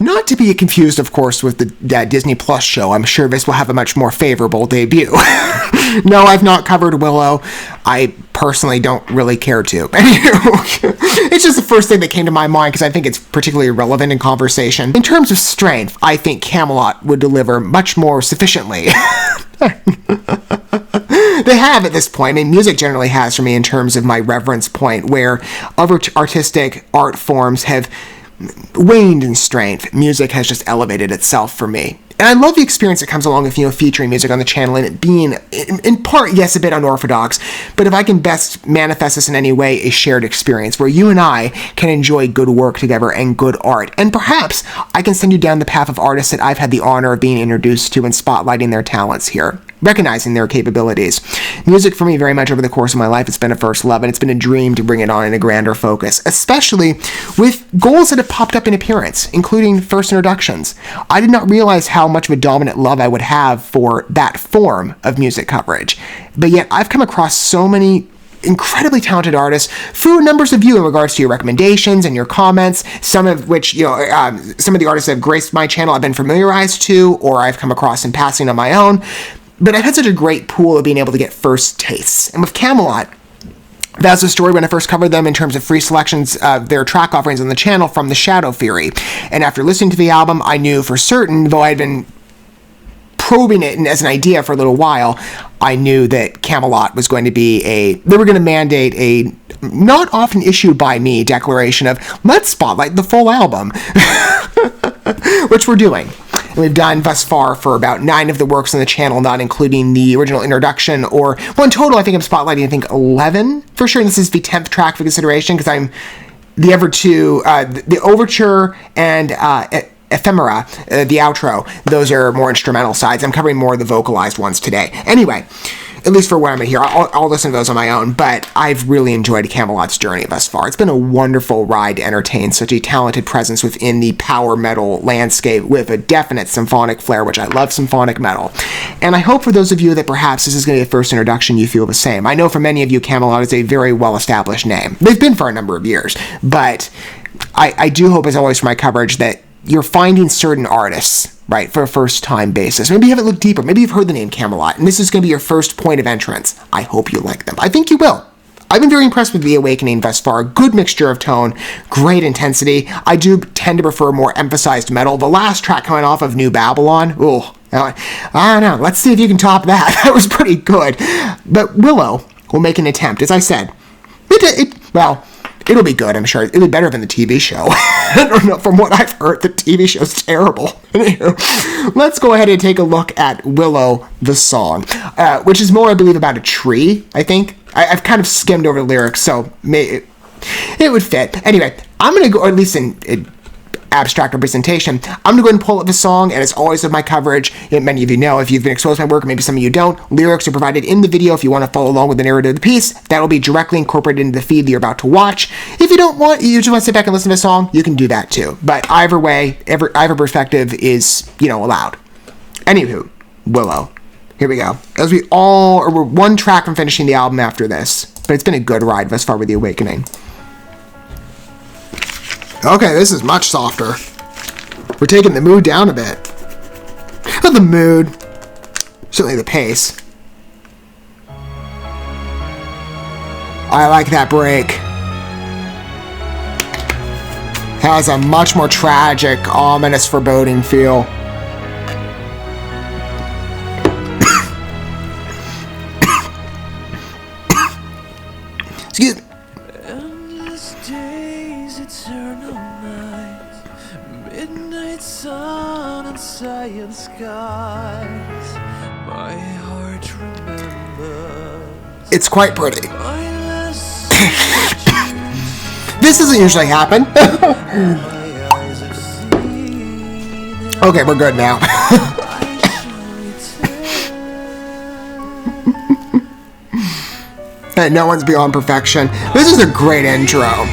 Not to be confused, of course, with the Disney Plus show. I'm sure this will have a much more favorable debut. No, I've not covered Willow. I personally don't really care to. It's just the first thing that came to my mind because I think it's particularly relevant in conversation. In terms of strength, I think Camelot would deliver much more sufficiently. They have at this point. I mean, music generally has for me in terms of my reverence point, where other artistic art forms have waned in strength. Music has just elevated itself for me. And I love the experience that comes along with, featuring music on the channel and it being, in part, yes, a bit unorthodox, but if I can best manifest this in any way, a shared experience where you and I can enjoy good work together and good art. And perhaps I can send you down the path of artists that I've had the honor of being introduced to and spotlighting their talents here, recognizing their capabilities. Music for me very much over the course of my life, it's been a first love, and it's been a dream to bring it on in a grander focus, especially with goals that have popped up in appearance, including first introductions. I did not realize how much of a dominant love I would have for that form of music coverage, but yet I've come across so many incredibly talented artists through numbers of you in regards to your recommendations and your comments, some of which, some of the artists that have graced my channel I've been familiarized to, or I've come across in passing on my own. But I've had such a great pool of being able to get first tastes. And with Camelot, that's the story when I first covered them in terms of free selections of their track offerings on the channel from The Shadow Theory. And after listening to the album, I knew for certain, though I'd been probing it as an idea for a little while, I knew that Camelot was going to be they were going to mandate a not often issued by me declaration of, let's spotlight the full album, which we're doing. And we've done thus far for about 9 of the works on the channel, not including the original introduction, or, well, in total, I think I'm spotlighting, 11 for sure. And this is the 10th track for consideration, because I'm the other two, the overture and ephemera, the outro, those are more instrumental sides. I'm covering more of the vocalized ones today. Anyway, at least for where I'm at here, I'll listen to those on my own, but I've really enjoyed Camelot's journey thus far. It's been a wonderful ride to entertain such a talented presence within the power metal landscape with a definite symphonic flair, which I love symphonic metal. And I hope for those of you that perhaps this is going to be a first introduction, you feel the same. I know for many of you, Camelot is a very well-established name. They've been for a number of years, but I do hope, as always, for my coverage that you're finding certain artists, right, for a first-time basis. Maybe you haven't looked deeper. Maybe you've heard the name Camelot, and this is going to be your first point of entrance. I hope you like them. I think you will. I've been very impressed with The Awakening thus far. Good mixture of tone, great intensity. I do tend to prefer more emphasized metal. The last track coming off of New Babylon, I don't know. Let's see if you can top that. That was pretty good. But Willow will make an attempt. As I said, it'll be good, I'm sure. It'll be better than the TV show. I don't know. From what I've heard, the TV show's terrible. Let's go ahead and take a look at Willow, the song, which is more, I believe, about a tree, I think. I've kind of skimmed over the lyrics, so it would fit. Anyway, I'm going to go, or at least in abstract representation, I'm going to go ahead and pull up the song, and as always with my coverage, many of you know, if you've been exposed to my work, maybe some of you don't, lyrics are provided in the video if you want to follow along with the narrative of the piece. That'll be directly incorporated into the feed that you're about to watch. If you don't want, you just want to sit back and listen to the song, you can do that too. But either way, either perspective is, allowed. Anywho, Willow. Here we go. As we're one track from finishing the album after this, but it's been a good ride thus far with The Awakening. Okay, this is much softer. We're taking the mood down a bit. Not the mood, certainly the pace. I like that break. Has a much more tragic, ominous, foreboding feel. Excuse me. My heart remembers. It's quite pretty. This doesn't usually happen. Okay, we're good now. Hey, no one's beyond perfection. This is a great intro.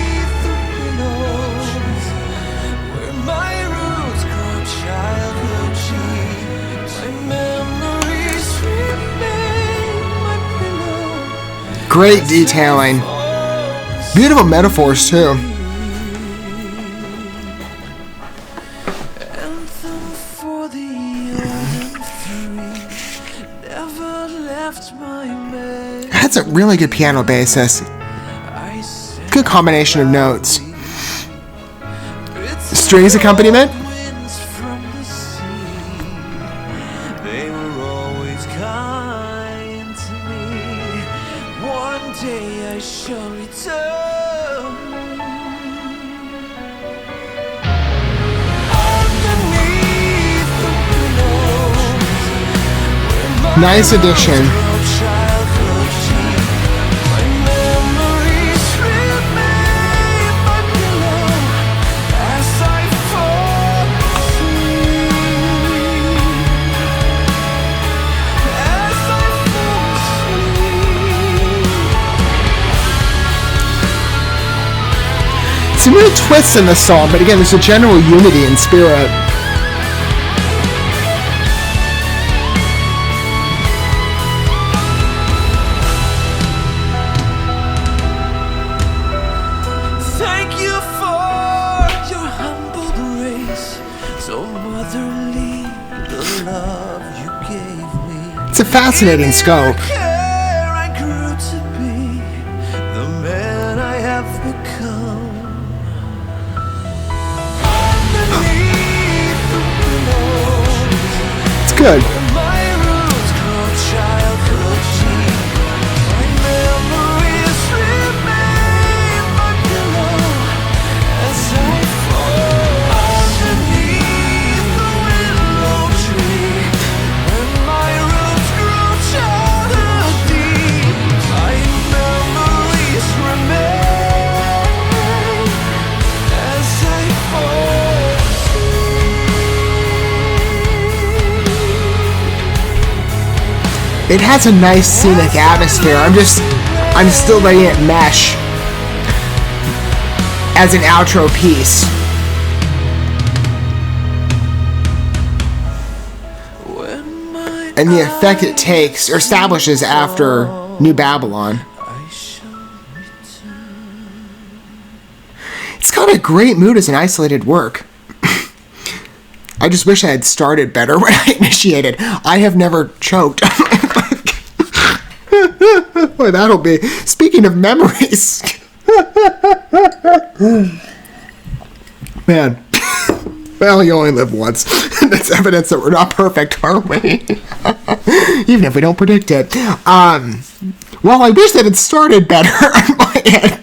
Great detailing. Beautiful metaphors, too. Anthem for the old and free, never left my man. That's a really good piano basis. I said Good combination of notes. Strings accompaniment. winds from the sea, they were always kind to me. One day I shall return. Underneath the pillows, where my Nice addition. childhood tea, my memories remain my pillow as I fall asleep. As I fall asleep. Some real twists in the song, but again, there's a general unity in spirit. Thank you for your humble grace, so motherly the love you gave me. It's a fascinating scope. Care I grew to be the man I have become. Underneath the pillows, It's good. my roots grow childhood deep. My memories remain my pillow as I fall underneath the willow tree. When my roots grow childhood deep, my memories remain as I fall It has a nice scenic atmosphere. I'm still letting it mesh as an outro piece. when my And the effect it takes or establishes after New Babylon. I shall return. It's got a great mood as an isolated work. I just wish I had started better when I initiated. I have never choked. Boy, that'll be. Speaking of memories. Man. Well, you only live once. That's evidence that we're not perfect, are we? Even if we don't predict it. Well, I wish that it started better on my end.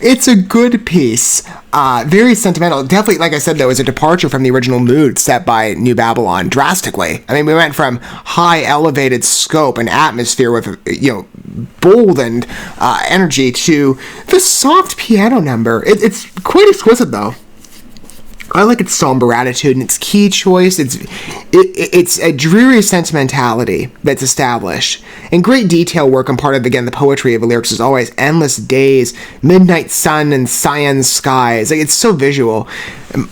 It's a good piece. Very sentimental. Definitely, like I said, though, is a departure from the original mood set by New Babylon drastically. I mean, we went from high elevated scope and atmosphere with, bold and energy to the soft piano number. It's quite exquisite, though. I like its somber attitude and its key choice. It's a dreary sentimentality that's established. And great detail work on part of, again, the poetry of the lyrics is always endless days, midnight sun, and cyan skies. Like, it's so visual.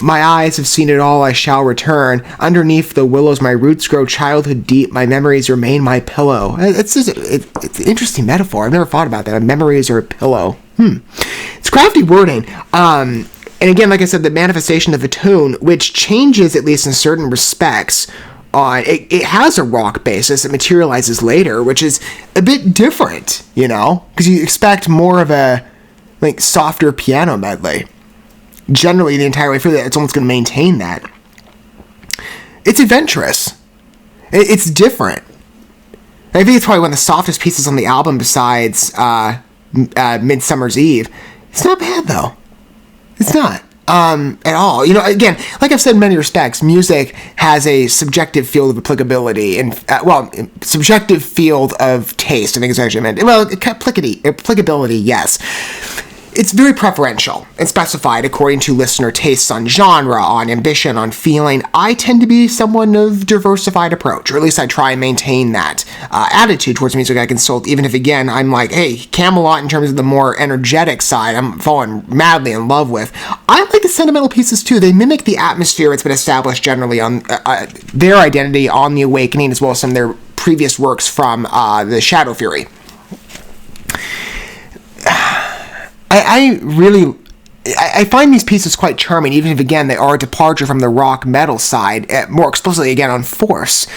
My eyes have seen it all, I shall return. Underneath the willows, my roots grow childhood deep. My memories remain my pillow. It's an interesting metaphor. I've never thought about that. Memories are a pillow. It's crafty wording. And again, like I said, the manifestation of the tone, which changes, at least in certain respects, it has a rock basis that materializes later, which is a bit different, because you expect more of a softer piano medley. Generally, the entire way through that, it's almost going to maintain that. It's adventurous. It's different. I think it's probably one of the softest pieces on the album besides Midsummer's Eve. It's not bad, though. It's not. At all. Again, like I've said in many respects, music has a subjective field of applicability and, subjective field of taste, I think is what I meant. Well, applicability, yes. It's very preferential and specified according to listener tastes on genre, on ambition, on feeling. I tend to be someone of diversified approach, or at least I try and maintain that attitude towards music I consult, even if, again, I'm like, hey, KAMELOT in terms of the more energetic side, I'm falling madly in love with. I like the sentimental pieces, too. They mimic the atmosphere that's been established generally on their identity on The Awakening, as well as some of their previous works from the Shadow Fury. I really I find these pieces quite charming, even if, again, they are a departure from the rock metal side, more explicitly, again, on force.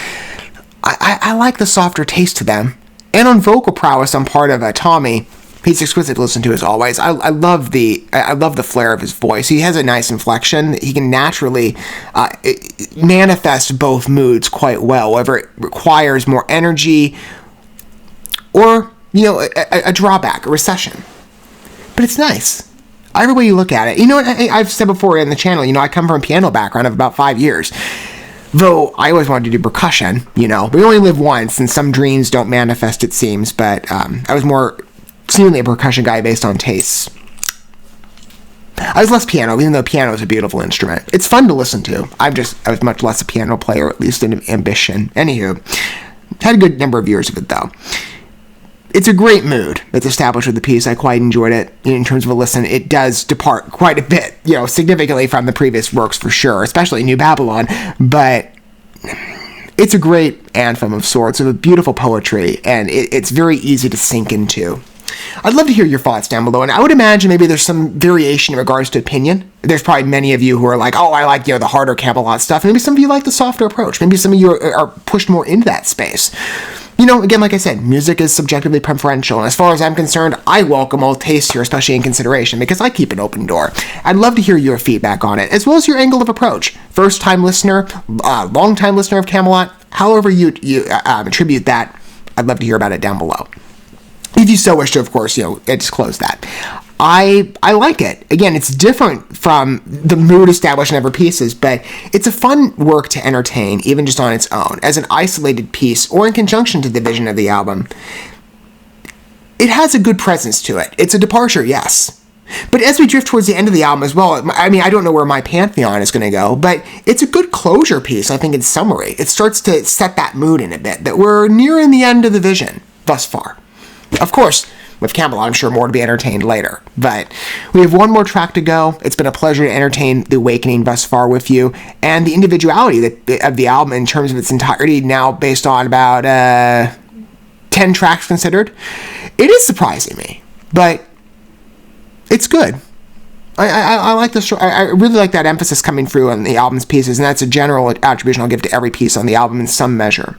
I like the softer taste to them. And on vocal prowess on part of Tommy, he's exquisite to listen to as always. I love the flair of his voice. He has a nice inflection. He can naturally manifest both moods quite well, whether it requires more energy or, a drawback, a recession. But it's nice. Either way you look at it. I've said before in the channel, I come from a piano background of about 5 years. Though I always wanted to do percussion, we only live once, and some dreams don't manifest, it seems, but I was more seemingly a percussion guy based on tastes. I was less piano, even though piano is a beautiful instrument. It's fun to listen to. I was much less a piano player, at least in ambition. Anywho, had a good number of years of it, though. It's a great mood that's established with the piece. I quite enjoyed it in terms of a listen. It does depart quite a bit, significantly from the previous works for sure, especially New Babylon, but it's a great anthem of sorts, of a beautiful poetry, and it's very easy to sink into. I'd love to hear your thoughts down below, and I would imagine maybe there's some variation in regards to opinion. There's probably many of you who are like, oh, I like, the harder Camelot stuff. Maybe some of you like the softer approach. Maybe some of you are pushed more into that space. Again, like I said, music is subjectively preferential, and as far as I'm concerned, I welcome all tastes here, especially in consideration, because I keep an open door. I'd love to hear your feedback on it, as well as your angle of approach. First-time listener, long-time listener of Camelot, however you attribute that, I'd love to hear about it down below. If you so wish to, of course, disclose that. I like it. Again, it's different from the mood established in other pieces, but it's a fun work to entertain, even just on its own, as an isolated piece, or in conjunction to the vision of the album. It has a good presence to it. It's a departure, yes. But as we drift towards the end of the album as well, I don't know where my pantheon is going to go, but it's a good closure piece, I think, in summary. It starts to set that mood in a bit, that we're nearing the end of the vision, thus far. Of course, with Camelot, I'm sure more to be entertained later. But we have one more track to go. It's been a pleasure to entertain The Awakening thus far with you, and the individuality of the album in terms of its entirety, now based on about 10 tracks considered. It is surprising me, but it's good. I like this. I really like that emphasis coming through on the album's pieces, and that's a general attribution I'll give to every piece on the album in some measure.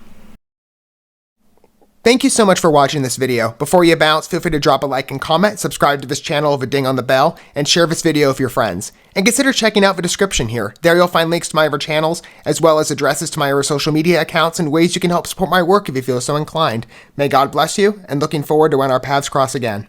Thank you so much for watching this video. Before you bounce, feel free to drop a like and comment, subscribe to this channel with a ding on the bell, and share this video with your friends. And consider checking out the description here. There you'll find links to my other channels, as well as addresses to my other social media accounts and ways you can help support my work if you feel so inclined. May God bless you, and looking forward to when our paths cross again.